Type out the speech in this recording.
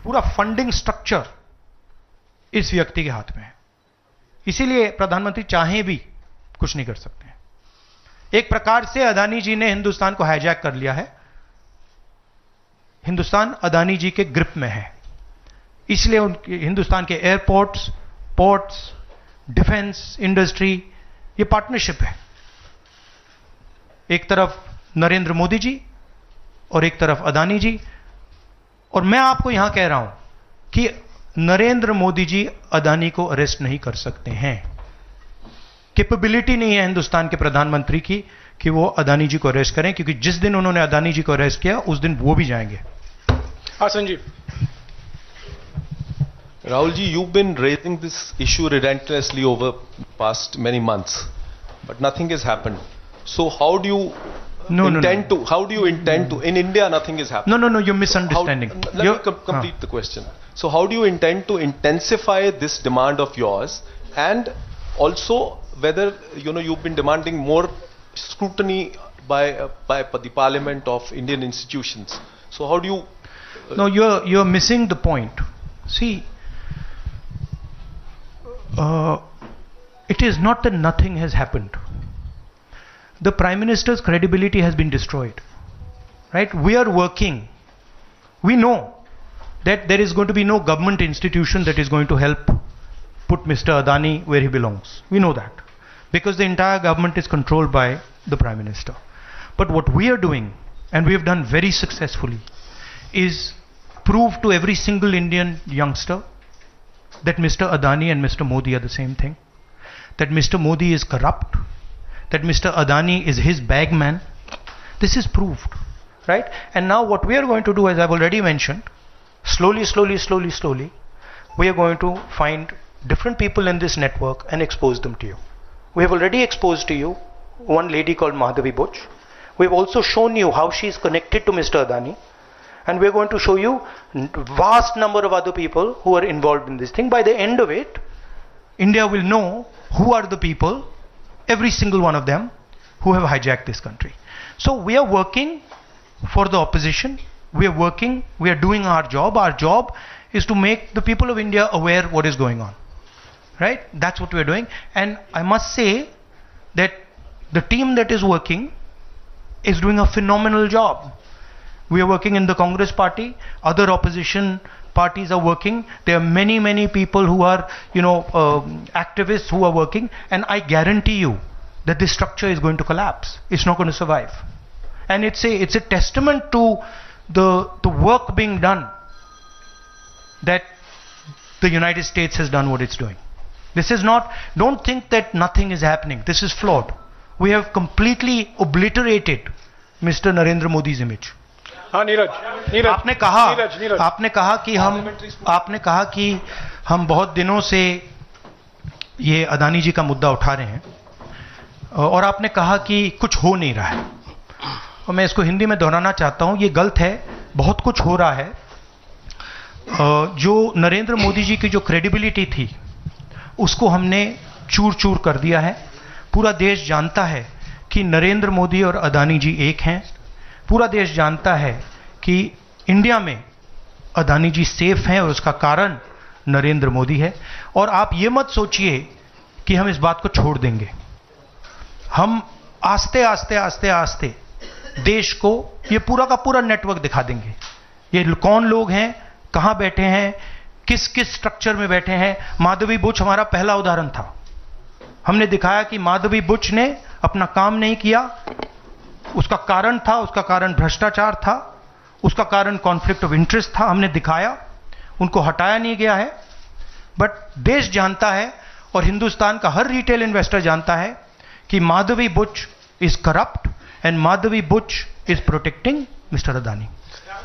पूरा funding structure इस व्यक्ति के हाथ में है। इसीलिए प्रधानमंत्री चाहे भी कुछ नहीं कर सकते हैं। एक प्रकार से अदानी जी ने हिंदुस्तान को हाईजैक कर लिया है। हिंदुस्तान अदानी जी के ग्रिप में है, इसलिए उनके हिंदुस्तान के एयरपोर्ट्स, पोर्ट्स, डिफेंस इंडस्ट्री, ये पार्टनरशिप है। एक तरफ नरेंद्र मोदी जी और एक तरफ अदानी जी। और मैं आपको यहां कह रहा हूं कि नरेंद्र मोदी जी अदानी को अरेस्ट नहीं कर सकते हैं। कैपेबिलिटी नहीं है हिंदुस्तान के प्रधानमंत्री की कि वो अदानी जी को अरेस्ट करें, क्योंकि जिस दिन उन्होंने अदानी जी को अरेस्ट किया उस दिन वो भी जाएंगे। हाँ Sanjeev. Rahul ji, you've been raising this issue relentlessly over past many months, but nothing has happened. So how do you intend to? How do you intend to? In India, nothing is happening. No, you're misunderstanding. Let me complete the question. So how do you intend to intensify this demand of yours, and also whether you've been demanding more scrutiny by the Parliament of Indian institutions? So how do you? No, you're missing the point. See. It is not that nothing has happened. The Prime Minister's credibility has been destroyed. Right? We are working. We know that there is going to be no government institution that is going to help put Mr. Adani where he belongs. We know that. Because the entire government is controlled by the Prime Minister. But what we are doing, and we have done very successfully, is prove to every single Indian youngster that Mr. Adani and Mr. Modi are the same thing, that Mr. Modi is corrupt, that Mr. Adani is his bagman. This is proved, right? And now what we are going to do, as I've already mentioned, slowly, we are going to find different people in this network and expose them to you. We have already exposed to you one lady called Madhavi Butch. We've also shown you how she is connected to Mr. Adani. And we're going to show you vast number of other people who are involved in this thing. By the end of it, India will know who are the people, every single one of them, who have hijacked this country. So we are working for the opposition. We are working, we are doing our job. Our job is to make the people of India aware what is going on. Right? That's what we are doing. And I must say that the team that is working is doing a phenomenal job. We are working in the Congress party, other opposition parties are working. There are many people who are, activists who are working, and I guarantee you that this structure is going to collapse. It's not going to survive. And it's a testament to the work being done that the United States has done what it's doing. This is not, don't think that nothing is happening. This is flawed. We have completely obliterated Mr. Narendra Modi's image. हाँ नीरज, आपने कहा कि हम बहुत दिनों से ये अदानी जी का मुद्दा उठा रहे हैं, और आपने कहा कि कुछ हो नहीं रहा है। और मैं इसको हिंदी में दोहराना चाहता हूं, ये गलत है। बहुत कुछ हो रहा है। जो नरेंद्र मोदी जी की जो क्रेडिबिलिटी थी उसको हमने चूर चूर कर दिया है। पूरा देश जानता है कि नरेंद्र मोदी और अदानी जी एक हैं। पूरा देश जानता है कि इंडिया में अदानी जी सेफ हैं और उसका कारण नरेंद्र मोदी है। और आप ये मत सोचिए कि हम इस बात को छोड़ देंगे। हम आस्ते आस्ते देश को ये पूरा का पूरा नेटवर्क दिखा देंगे। ये कौन लोग हैं, कहां बैठे हैं, किस स्ट्रक्चर में बैठे हैं। माधवी बुच हमारा पहला उदाहरण था। हमने दिखाया कि माधवी बुच ने अपना काम नहीं किया, उसका कारण भ्रष्टाचार था, उसका कारण कॉन्फ्लिक्ट ऑफ इंटरेस्ट था। हमने दिखाया, उनको हटाया नहीं गया है। बट देश जानता है और हिंदुस्तान का हर रिटेल इन्वेस्टर जानता है कि Madhavi Buch is corrupt and Madhavi Buch is protecting mister Adani.